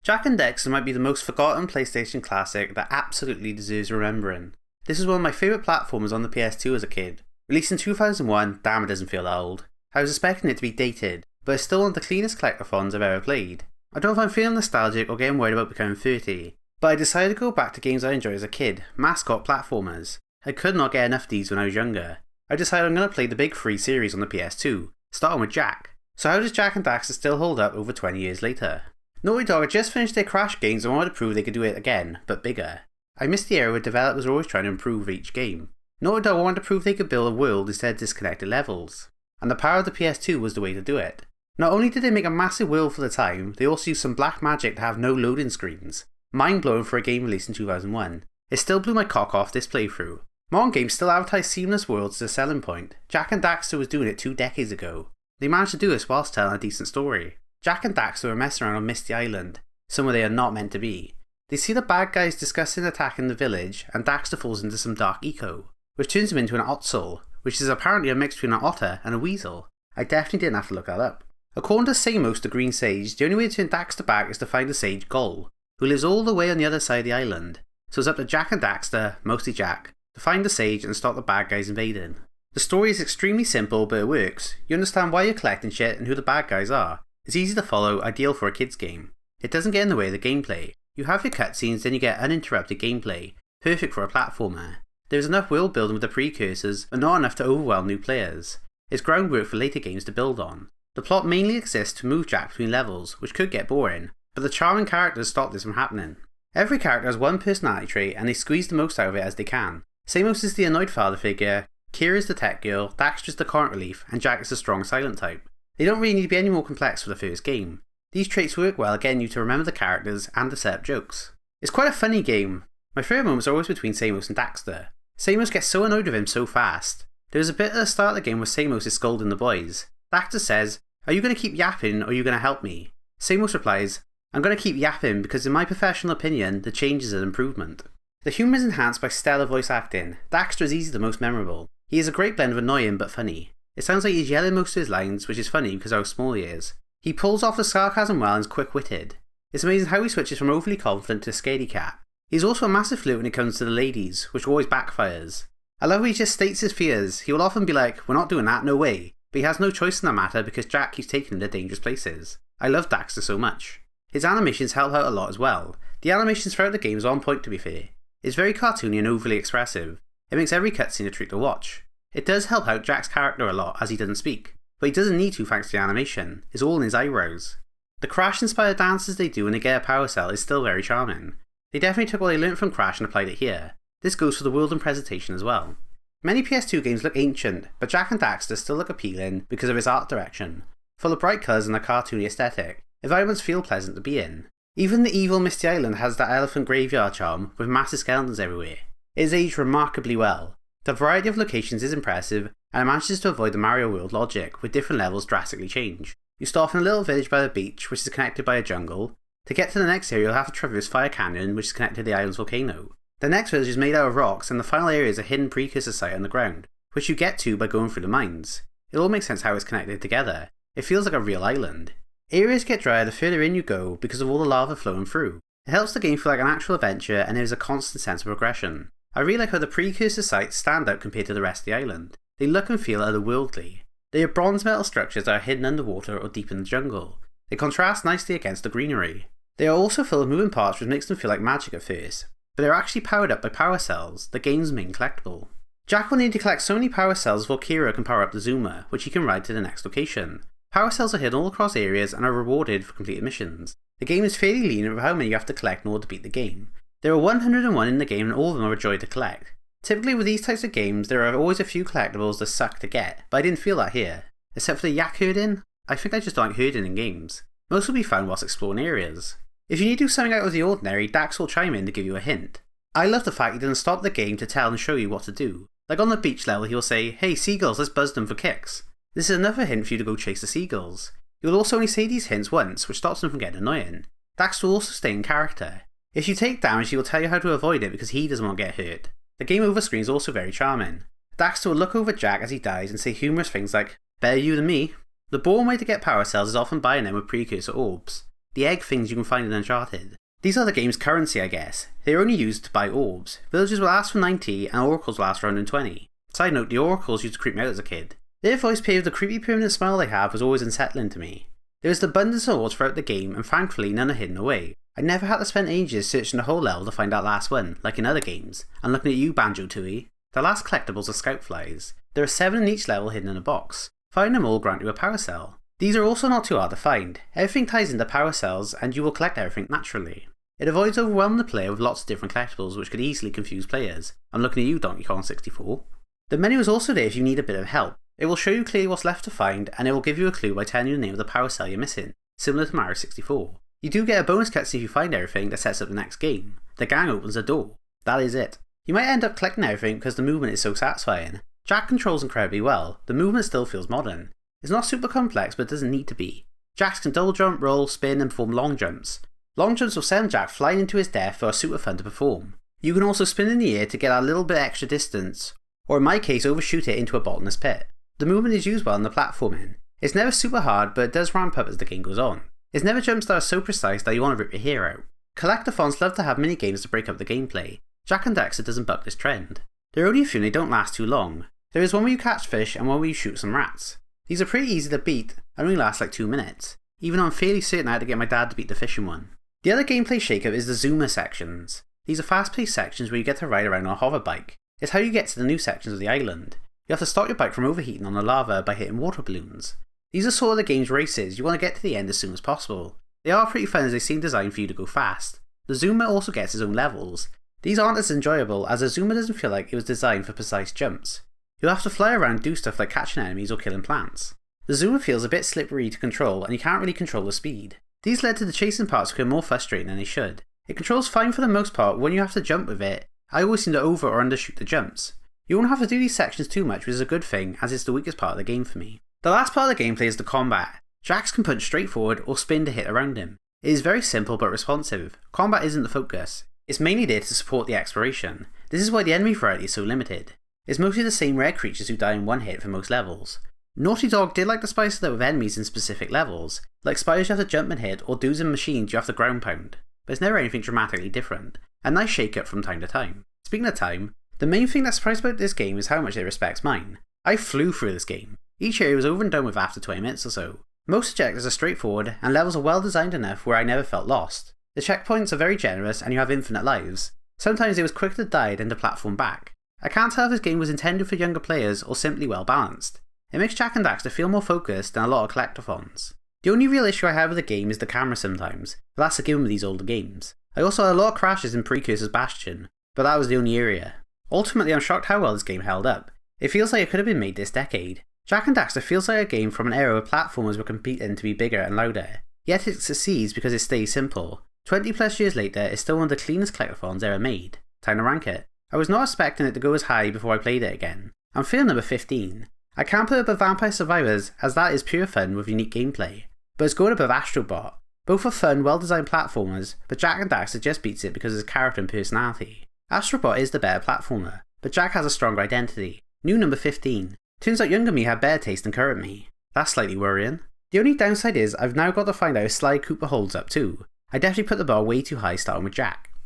Jak and Daxter might be the most forgotten PlayStation classic that absolutely deserves remembering. This was one of my favourite platformers on the PS2 as a kid. Released in 2001, damn it doesn't feel that old. I was expecting it to be dated, but it's still one of the cleanest collectathons I've ever played. I don't know if I'm feeling nostalgic or getting worried about becoming 30, but I decided to go back to games I enjoyed as a kid, mascot platformers. I could not get enough of these when I was younger. I decided I'm going to play the big 3 series on the PS2, starting with Jak. So how does Jak and Daxter still hold up over 20 years later? Naughty Dog had just finished their Crash games and wanted to prove they could do it again, but bigger. I missed the era where developers were always trying to improve each game. Naughty Dog wanted to prove they could build a world instead of disconnected levels, and the power of the PS2 was the way to do it. Not only did they make a massive world for the time, they also used some black magic to have no loading screens. Mind blowing for a game released in 2001. It still blew my cock off this playthrough. Modern games still advertise seamless worlds as a selling point. Jak and Daxter was doing it 2 decades ago. They managed to do this whilst telling a decent story. Jak and Daxter are messing around on Misty Island, somewhere they are not meant to be. They see the bad guys discussing attacking the village, and Daxter falls into some dark eco, which turns him into an Ottsel, which is apparently a mix between an otter and a weasel. I definitely didn't have to look that up. According to Samos the Green Sage, the only way to turn Daxter back is to find the sage Gol, who lives all the way on the other side of the island. So it's up to Jak and Daxter, mostly Jak, to find the sage and stop the bad guys invading. The story is extremely simple, but it works. You understand why you're collecting shit and who the bad guys are. It's easy to follow, ideal for a kids game. It doesn't get in the way of the gameplay. You have your cutscenes, then you get uninterrupted gameplay, perfect for a platformer. There is enough world building with the precursors, but not enough to overwhelm new players. It's groundwork for later games to build on. The plot mainly exists to move Jak between levels, which could get boring, but the charming characters stop this from happening. Every character has one personality trait, and they squeeze the most out of it as they can. Samos is the annoyed father figure, Kira is the tech girl, Daxter is the comic relief, and Jak is the strong silent type. They don't really need to be any more complex for the first game. These traits work well at getting you to remember the characters and to set up jokes. It's quite a funny game. My favourite moments are always between Samos and Daxter. Samos gets so annoyed with him so fast. There is a bit at the start of the game where Samos is scolding the boys. Daxter says, "Are you going to keep yapping or are you going to help me?" Samos replies, "I'm going to keep yapping because in my professional opinion, the change is an improvement." The humour is enhanced by stellar voice acting. Daxter is easily the most memorable. He is a great blend of annoying but funny. It sounds like he's yelling most of his lines, which is funny because of how small he is. He pulls off the sarcasm well and is quick-witted. It's amazing how he switches from overly confident to a scaredy cat. He's also a massive flirt when it comes to the ladies, which always backfires. I love how he just states his fears. He will often be like, "We're not doing that, no way." But he has no choice in that matter because Jak keeps taking him to dangerous places. I love Daxter so much. His animations help out a lot as well. The animations throughout the game is on point to be fair. It's very cartoony and overly expressive. It makes every cutscene a treat to watch. It does help out Jak's character a lot as he doesn't speak, but he doesn't need to thanks to the animation. It's all in his eyebrows. The Crash inspired dances they do when they get a power cell is still very charming. They definitely took what they learnt from Crash and applied it here. This goes for the world and presentation as well. Many PS2 games look ancient, but Jak and Daxter still look appealing because of its art direction. Full of bright colours and a cartoony aesthetic, environments feel pleasant to be in. Even the evil Misty Island has that elephant graveyard charm with massive skeletons everywhere. It is aged remarkably well. The variety of locations is impressive, and it manages to avoid the Mario World logic, with different levels drastically change. You start off in a little village by the beach, which is connected by a jungle. To get to the next area, you'll have to traverse Fire Canyon, which is connected to the island's volcano. The next village is made out of rocks, and the final area is a hidden precursor site on the ground, which you get to by going through the mines. It all makes sense how it's connected together. It feels like a real island. Areas get drier the further in you go because of all the lava flowing through. It helps the game feel like an actual adventure, and there is a constant sense of progression. I really like how the precursor sites stand out compared to the rest of the island. They look and feel otherworldly. They are bronze metal structures that are hidden underwater or deep in the jungle. They contrast nicely against the greenery. They are also full of moving parts which makes them feel like magic at first, but they are actually powered up by power cells, the game's main collectible. Jak will need to collect so many power cells before Kira can power up the Zoomer, which he can ride to the next location. Power cells are hidden all across areas and are rewarded for completed missions. The game is fairly lenient with how many you have to collect in order to beat the game. There are 101 in the game and all of them are a joy to collect. Typically with these types of games there are always a few collectibles that suck to get, but I didn't feel that here. Except for the yak herding, I think I just don't like herding in games. Most will be found whilst exploring areas. If you need to do something out of the ordinary, Dax will chime in to give you a hint. I love the fact he doesn't stop the game to tell and show you what to do. Like on the beach level he will say, "Hey seagulls, let's buzz them for kicks." This is another hint for you to go chase the seagulls. He will also only say these hints once, which stops them from getting annoying. Dax will also stay in character. If you take damage, he will tell you how to avoid it because he doesn't want to get hurt. The game over screen is also very charming. Daxter will look over Jak as he dies and say humorous things like, "Better you than me." The boring way to get power cells is often buying them with precursor orbs. the egg things you can find in Uncharted. These are the game's currency, I guess. They are only used to buy orbs. Villagers will last for 90 and oracles will last for 120. Side note, the oracles used to creep me out as a kid. Their voice pair with the creepy permanent smile they have was always unsettling to me. There is an abundance of orbs throughout the game, and thankfully none are hidden away. I never had to spend ages searching the whole level to find that last one, like in other games. And looking at you, Banjo-Tooie. The last collectibles are scout flies. There are 7 in each level hidden in a box. Finding them all grant you a power cell. These are also not too hard to find. Everything ties into power cells, and you will collect everything naturally. It avoids overwhelming the player with lots of different collectibles which could easily confuse players. I'm looking at you, Donkey Kong 64. The menu is also there if you need a bit of help. It will show you clearly what's left to find, and it will give you a clue by telling you the name of the power cell you're missing, similar to Mario 64. You do get a bonus cutscene if you find everything that sets up the next game. The gang opens a door. That is it. You might end up collecting everything because the movement is so satisfying. Jack controls incredibly well. The movement still feels modern. It's not super complex, but it doesn't need to be. Jacks can double jump, roll, spin, and perform long jumps. Long jumps will send Jack flying into his death or are super fun to perform. You can also spin in the air to get a little bit extra distance, or in my case overshoot it into a bottomless pit. The movement is used well in the platforming. It's never super hard, but it does ramp up as the game goes on. It's never jumps that are so precise that you want to rip your hair out. Collectathons love to have mini games to break up the gameplay. Jak and Daxter doesn't buck this trend. There are only a few and they don't last too long. There is one where you catch fish and one where you shoot some rats. These are pretty easy to beat and only last like 2 minutes, even though I'm fairly certain I had to get my dad to beat the fishing one. The other gameplay shake-up is the Zoomer sections. These are fast-paced sections where you get to ride around on a hover bike. It's how you get to the new sections of the island. You have to stop your bike from overheating on the lava by hitting water balloons. These are sort of the game's races, you want to get to the end as soon as possible. They are pretty fun as they seem designed for you to go fast. The Zoomer also gets its own levels. These aren't as enjoyable as the Zoomer doesn't feel like it was designed for precise jumps. You'll have to fly around and do stuff like catching enemies or killing plants. The Zoomer feels a bit slippery to control and you can't really control the speed. These led to the chasing parts becoming more frustrating than they should. It controls fine for the most part, but when you have to jump with it, I always seem to over or undershoot the jumps. You won't have to do these sections too much, which is a good thing as it's the weakest part of the game for me. The last part of the gameplay is the combat. Jax can punch straight forward or spin to hit around him. It is very simple but responsive. Combat isn't the focus. It's mainly there to support the exploration. This is why the enemy variety is so limited. It's mostly the same rare creatures who die in one hit for most levels. Naughty Dog did like to spice it up with enemies in specific levels, like spiders you have to jump and hit or dudes and machines you have to ground pound, but it's never anything dramatically different. A nice shake up from time to time. Speaking of time, the main thing that surprised about this game is how much it respects mine. I flew through this game. Each area was over and done with after 20 minutes or so. Most objectives are straightforward and levels are well designed enough where I never felt lost. The checkpoints are very generous and you have infinite lives. Sometimes it was quicker to die than to platform back. I can't tell if this game was intended for younger players or simply well balanced. It makes Jak and Daxter feel more focused than a lot of Collectathons. The only real issue I have with the game is the camera sometimes, but that's a given with these older games. I also had a lot of crashes in Precursor's Bastion, but that was the only area. Ultimately, I'm shocked how well this game held up. It feels like it could have been made this decade. Jak and Daxter feels like a game from an era where platformers were competing to be bigger and louder, yet it succeeds because it stays simple. 20 plus years later, it's still one of the cleanest Collectathons ever made. Time to rank it. I was not expecting it to go as high before I played it again. I'm feeling number 15. I can't put it above Vampire Survivors as that is pure fun with unique gameplay, but it's going above Astrobot. Both are fun, well designed platformers, but Jak and Daxter just beats it because of his character and personality. Astrobot is the better platformer, but Jak has a stronger identity. New number 15. Turns out younger me had better taste than current me. That's slightly worrying. The only downside is I've now got to find out if Sly Cooper holds up too. I definitely put the bar way too high starting with Jak.